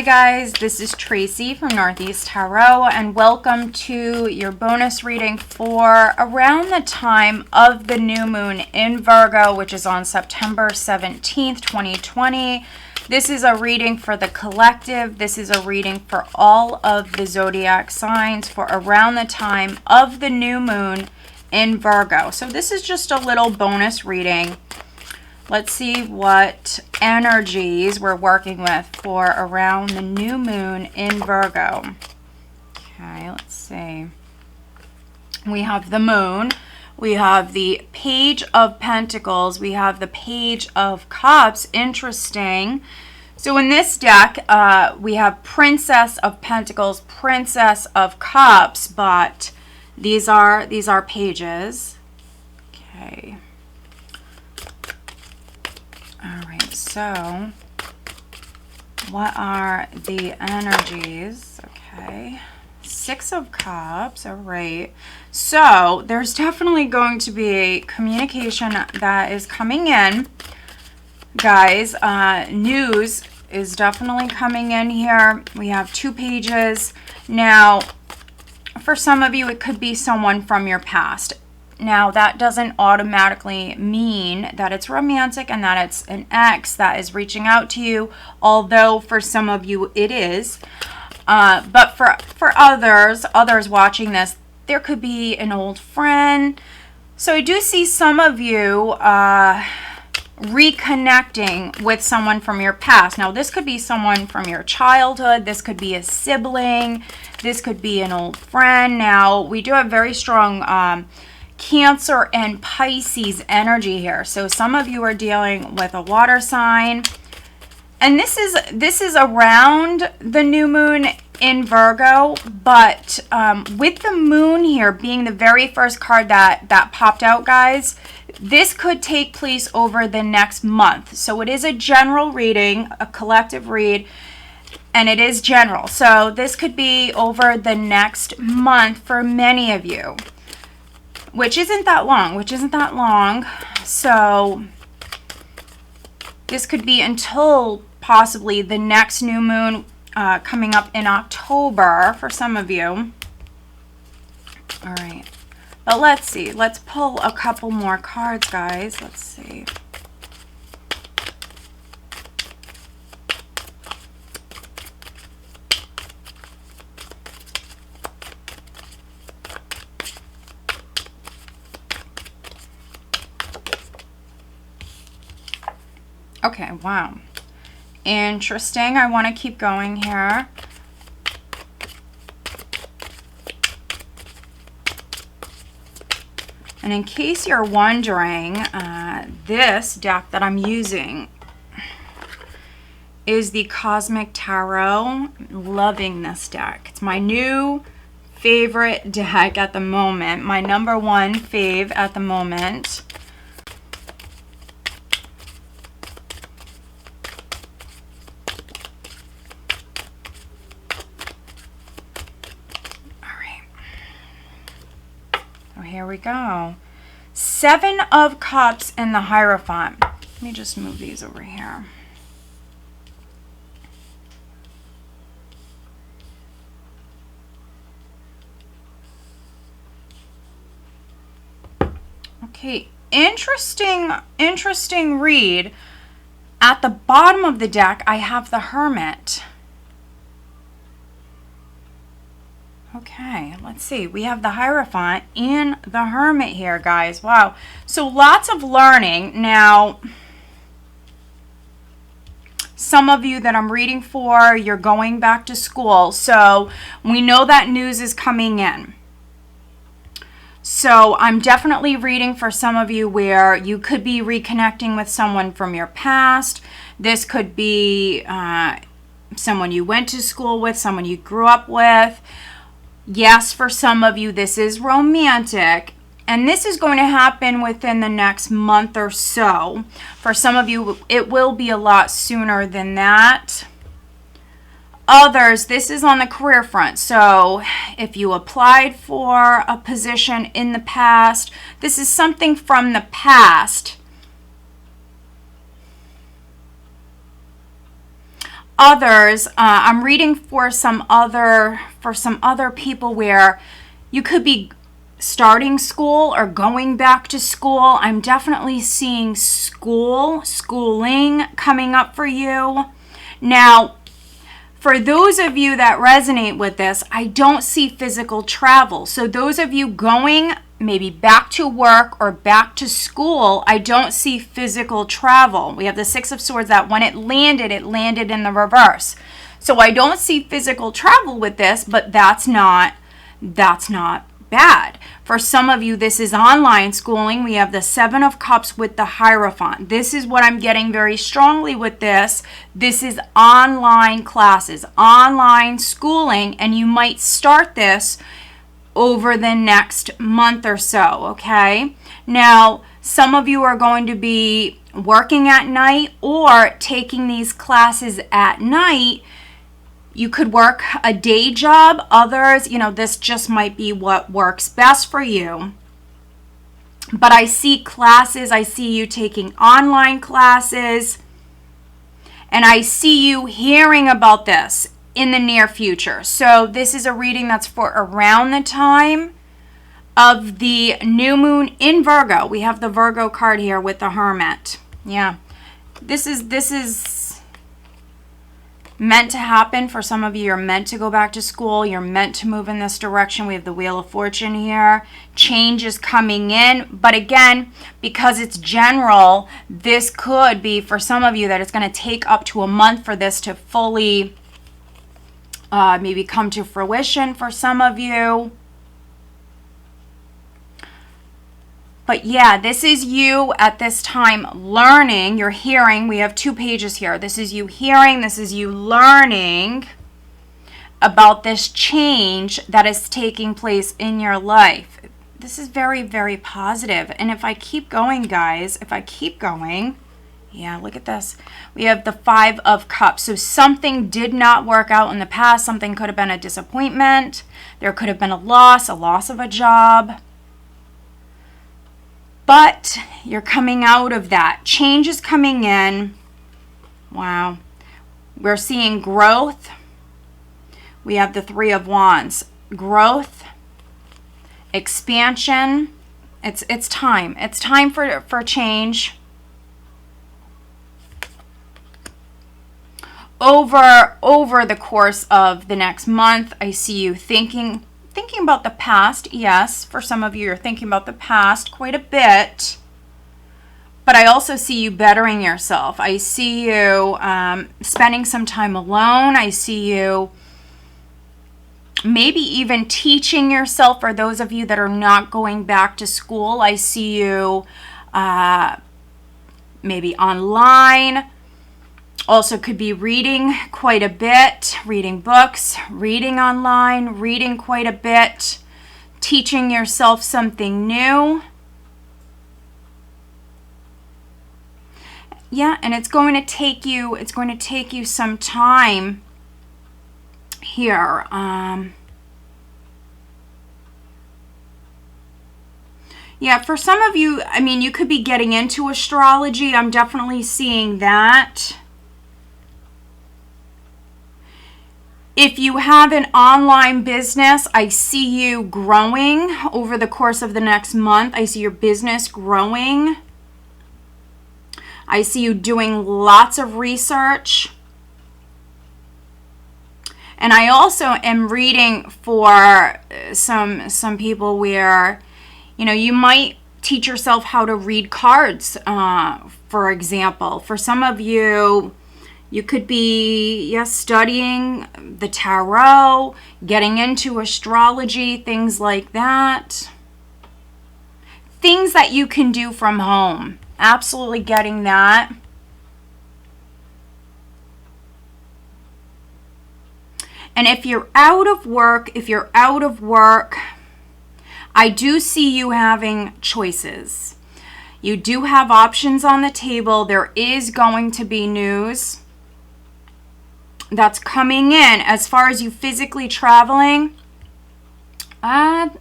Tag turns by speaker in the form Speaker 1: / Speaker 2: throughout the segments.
Speaker 1: Hi guys, this is Tracy from Northeast Tarot, and welcome to your bonus reading for around the time of the new moon in Virgo, which is on September 17th, 2020. This is a reading for the collective. This is a reading for all of the zodiac signs for around the time of the new moon in Virgo. So this is just a little bonus reading. Let's see what energies we're working with for around the new moon in Virgo. Okay, let's see. We have the moon. We have the Page of Pentacles. We have the Page of Cups. Interesting. So in this deck, we have Princess of Pentacles, Princess of Cups, but these are pages. Okay. All right, so what are the energies? Okay, Six of Cups. All right, so there's definitely going to be communication that is coming in, guys. News is definitely coming in here. We have two pages. Now, for some of you, it could be someone from your past. Now, that doesn't automatically mean that it's romantic and that it's an ex that is reaching out to you, although for some of you it is. But for others watching this, there could be an old friend. So I do see some of you reconnecting with someone from your past. Now, this could be someone from your childhood. This could be a sibling. This could be an old friend. Now, we do have very strong Cancer and Pisces energy here. So some of you are dealing with a water sign. And this is around the new moon in Virgo, but with the moon here being the very first card that popped out, guys, this could take place over the next month. So it is a general reading, a collective read, and it is general. So this could be over the next month for many of you, which isn't that long, So this could be until possibly the next new moon coming up in October for some of you. All right, but let's see. Let's pull a couple more cards, guys. Let's see. Okay, wow. Interesting. I want to keep going here. And in case you're wondering, this deck that I'm using is the Cosmic Tarot. Loving this deck. It's my new favorite deck at the moment. My number one fave at the moment. Here we go. Seven of Cups and the Hierophant. Let me just move these over here. Okay, interesting read. At the bottom of the deck, I have the Hermit. Okay, let's see. We have the Hierophant and the Hermit here, guys. Wow. So lots of learning. Now, some of you that I'm reading for, you're going back to school. So we know that news is coming in. So I'm definitely reading for some of you where you could be reconnecting with someone from your past. This could be someone you went to school with, someone you grew up with. Yes, for some of you, this is romantic, and this is going to happen within the next month or so. For some of you, it will be a lot sooner than that. Others, this is on the career front. So if you applied for a position in the past, this is something from the past. others, I'm reading for some other people where you could be starting school or going back to school. I'm definitely seeing schooling coming up for you. Now, for those of you that resonate with this, I don't see physical travel. So those of you going maybe back to work or back to school, I don't see physical travel. We have the Six of Swords that when it landed in the reverse. So I don't see physical travel with this, but that's not bad. For some of you, this is online schooling. We have the Seven of Cups with the Hierophant. This is what I'm getting very strongly with this. This is online classes, online schooling, and you might start this over the next month or so, okay? Now, some of you are going to be working at night or taking these classes at night. You could work a day job. Others, this just might be what works best for you. But I see classes. I see you taking online classes. And I see you hearing about this in the near future. So this is a reading that's for around the time of the new moon in Virgo. We have the Virgo card here with the Hermit. Yeah. This is meant to happen. For some of you, you're meant to go back to school. You're meant to move in this direction. We have the Wheel of Fortune here. Change is coming in. But again, because it's general, this could be for some of you that it's going to take up to a month for this to fully maybe come to fruition for some of you. But yeah, this is you at this time learning. You're hearing. We have 2 pages here. This is you hearing. This is you learning about this change that is taking place in your life. This is very, very positive. And if I keep going, guys, yeah, look at this. We have the 5 of Cups. So something did not work out in the past. Something could have been a disappointment. There could have been a loss of a job. But you're coming out of that. Change is coming in. Wow. We're seeing growth. We have the 3 of Wands. Growth, expansion. It's time. It's time for change. Over the course of the next month, I see you thinking about the past. Yes, for some of you, you're thinking about the past quite a bit. But I also see you bettering yourself. I see you spending some time alone. I see you maybe even teaching yourself. For those of you that are not going back to school, I see you maybe online. Also could be reading quite a bit, reading books, reading online, reading quite a bit, teaching yourself something new. Yeah, and it's going to take you some time here. Yeah, for some of you, I mean, you could be getting into astrology. I'm definitely seeing that. If you have an online business, I see you growing over the course of the next month. I see your business growing. I see you doing lots of research. And I also am reading for some people where, you might teach yourself how to read cards, for example. For some of you, you could be, studying the tarot, getting into astrology, things like that. Things that you can do from home. Absolutely getting that. And if you're out of work, I do see you having choices. You do have options on the table. There is going to be news that's coming in. As far as you physically traveling, not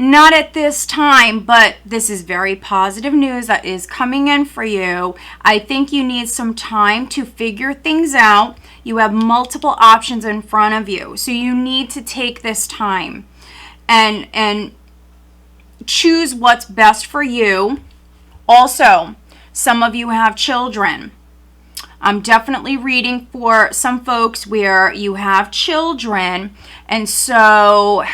Speaker 1: Not at this time, but this is very positive news that is coming in for you. I think you need some time to figure things out. You have multiple options in front of you, so you need to take this time and choose what's best for you. Also, some of you have children. I'm definitely reading for some folks where you have children, and so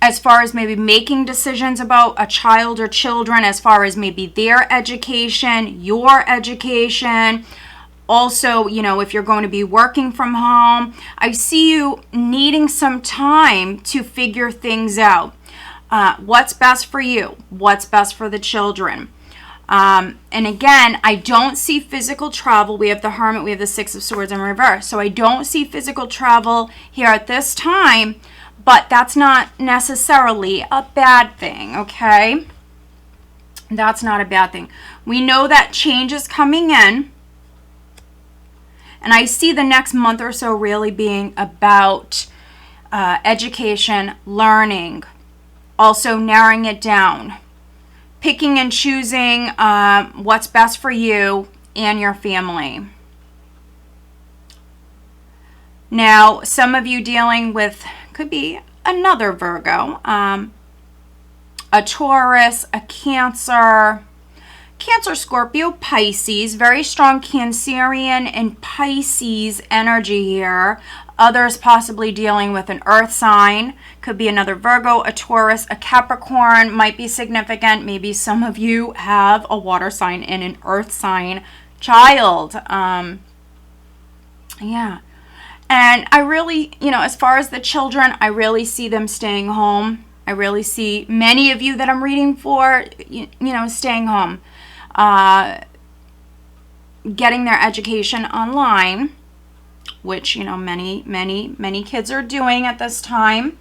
Speaker 1: as far as maybe making decisions about a child or children, as far as maybe their education, your education, also, you know, if you're going to be working from home, I see you needing some time to figure things out. What's best for you? What's best for the children? And again, I don't see physical travel. We have the Hermit, we have the Six of Swords in reverse. So I don't see physical travel here at this time, but that's not necessarily a bad thing, okay? That's not a bad thing. We know that change is coming in. And I see the next month or so really being about education, learning, also narrowing it down, picking and choosing what's best for you and your family. Now, some of you dealing with, could be another Virgo, a Taurus, a Cancer, Scorpio, Pisces, very strong Cancerian and Pisces energy here. Others possibly dealing with an earth sign. Could be another Virgo, a Taurus, a Capricorn, might be significant. Maybe some of you have a water sign and an earth sign child. Yeah. And I really, you know, as far as the children, I really see them staying home. I really see many of you that I'm reading for, you know, staying home. Getting their education online, which, you know, many kids are doing at this time.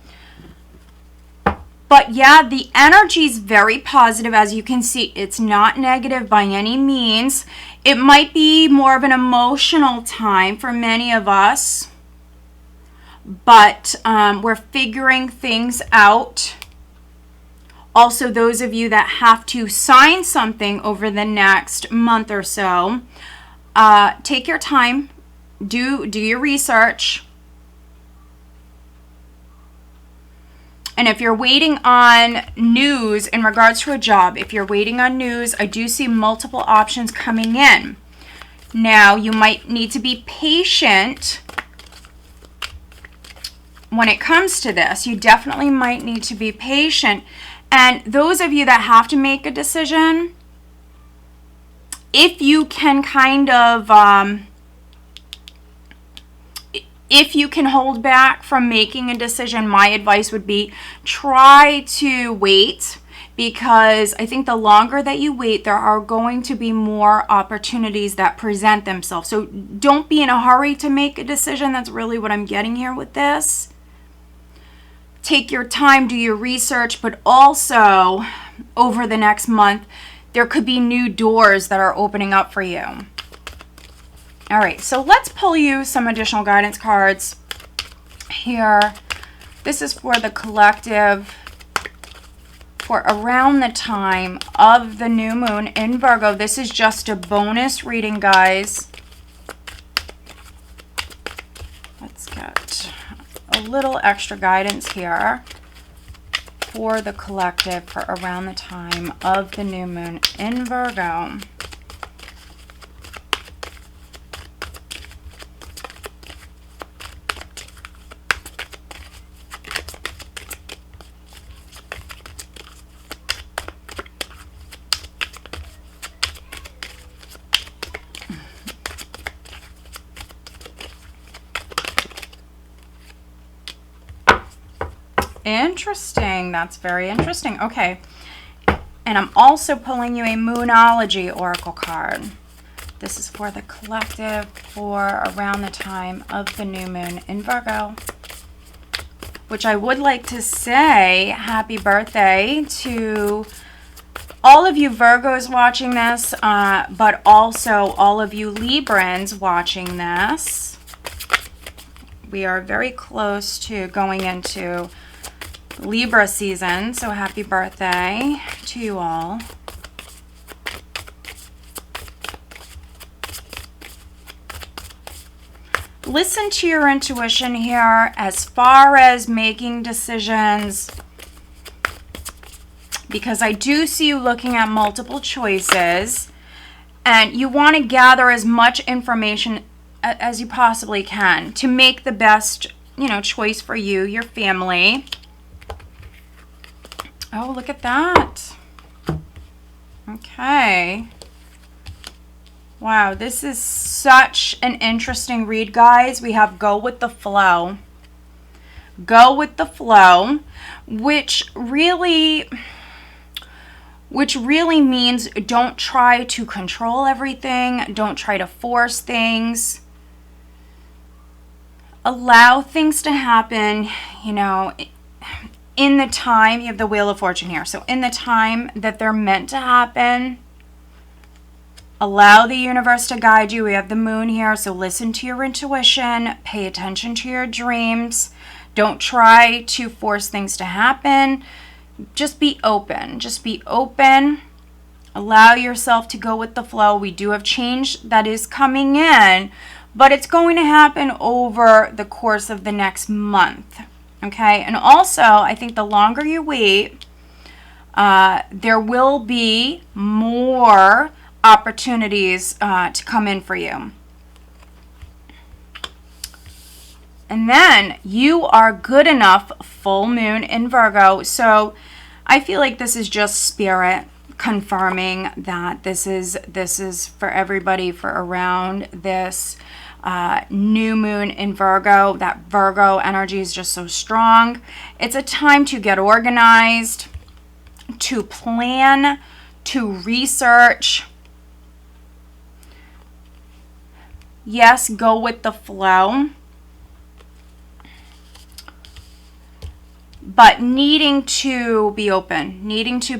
Speaker 1: But yeah, the energy is very positive. As you can see, it's not negative by any means. It might be more of an emotional time for many of us, but we're figuring things out. Also, those of you that have to sign something over the next month or so, take your time, do your research. And if you're waiting on news in regards to a job, if you're waiting on news, I do see multiple options coming in. Now, you might need to be patient when it comes to this. You definitely might need to be patient. And those of you that have to make a decision, if you can kind of, if you can hold back from making a decision, my advice would be try to wait, because I think the longer that you wait, there are going to be more opportunities that present themselves. So don't be in a hurry to make a decision. That's really what I'm getting here with this. Take your time, do your research, but also over the next month, there could be new doors that are opening up for you. All right, so let's pull you some additional guidance cards here. This is for the collective for around the time of the new moon in Virgo. This is just a bonus reading, guys. Let's get a little extra guidance here for the collective for around the time of the new moon in Virgo. Interesting. That's very interesting. Okay. And I'm also pulling you a Moonology Oracle card. This is for the collective for around the time of the new moon in Virgo. Which I would like to say happy birthday to all of you Virgos watching this, but also all of you Librans watching this. We are very close to going into Libra season. So happy birthday to you all. Listen to your intuition here as far as making decisions, because I do see you looking at multiple choices and you want to gather as much information as you possibly can to make the best, you know, choice for you, your family. Oh, look at that. Okay. Wow, this is such an interesting read, guys. We have go with the flow. Go with the flow, which really means don't try to control everything. Don't try to force things. Allow things to happen, you know, in the time. You have the Wheel of Fortune here. So in the time that they're meant to happen, allow the universe to guide you. We have the moon here. So listen to your intuition. Pay attention to your dreams. Don't try to force things to happen. Just be open. Just be open. Allow yourself to go with the flow. We do have change that is coming in, but it's going to happen over the course of the next month. Okay? And also, I think the longer you wait, there will be more opportunities to come in for you. And then you are good enough, full moon in Virgo. So I feel like this is just spirit confirming that this is for everybody for around this new moon in Virgo. That Virgo energy is just so strong. It's a time to get organized, to plan, to research. Yes, go with the flow. But needing to be open, needing to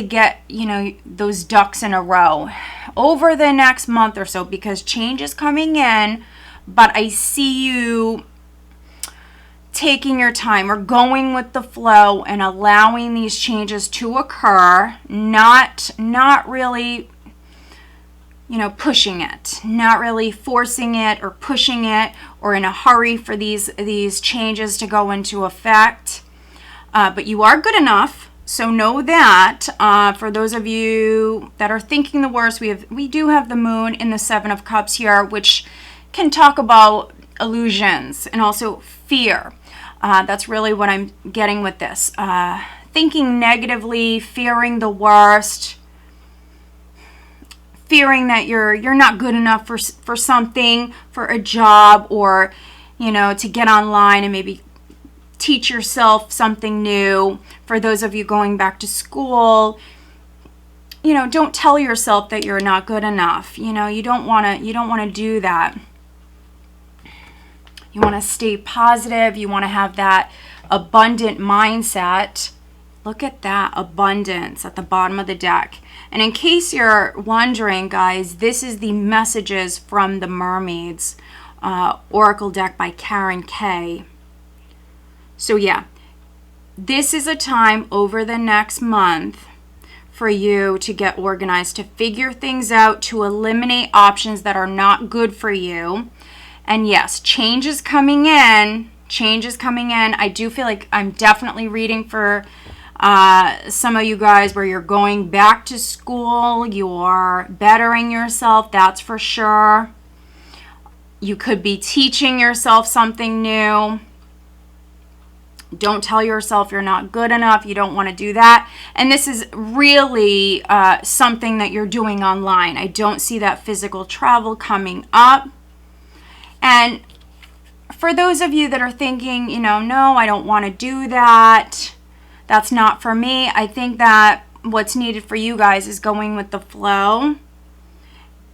Speaker 1: get, you know, those ducks in a row over the next month or so, because change is coming in, but I see you taking your time or going with the flow and allowing these changes to occur, not really, you know, pushing it, not really forcing it or pushing it or in a hurry for these changes to go into effect. But you are good enough. So know that for those of you that are thinking the worst, we do have the moon in the Seven of Cups here, which can talk about illusions and also fear. That's really what I'm getting with this. Thinking negatively, fearing the worst, fearing that you're not good enough for something, for a job, or, you know, to get online and maybe teach yourself something new. For those of you going back to school, you know, don't tell yourself that you're not good enough. You know, you don't want to do that. You want to stay positive. You want to have that abundant mindset. Look at that abundance at the bottom of the deck. And in case you're wondering, guys, this is the messages from the Mermaids Oracle deck by Karen Kay. So yeah, this is a time over the next month for you to get organized, to figure things out, to eliminate options that are not good for you. And yes, change is coming in. Change is coming in. I do feel like I'm definitely reading for some of you guys where you're going back to school, you're bettering yourself, that's for sure. You could be teaching yourself something new. Don't tell yourself you're not good enough. You don't want to do that. And this is really something that you're doing online. I don't see that physical travel coming up. And for those of you that are thinking, you know, no, I don't want to do that, that's not for me. I think that what's needed for you guys is going with the flow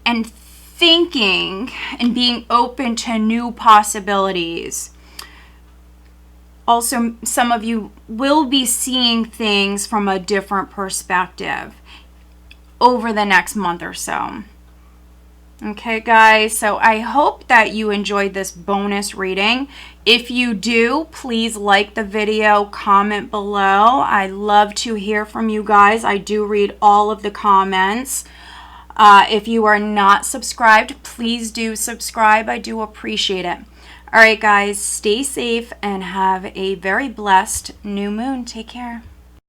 Speaker 1: and thinking and being open to new possibilities. Also, some of you will be seeing things from a different perspective over the next month or so. Okay, guys, so I hope that you enjoyed this bonus reading. If you do, please like the video, comment below. I love to hear from you guys. I do read all of the comments. If you are not subscribed, please do subscribe. I do appreciate it. All right, guys, stay safe and have a very blessed new moon. Take care.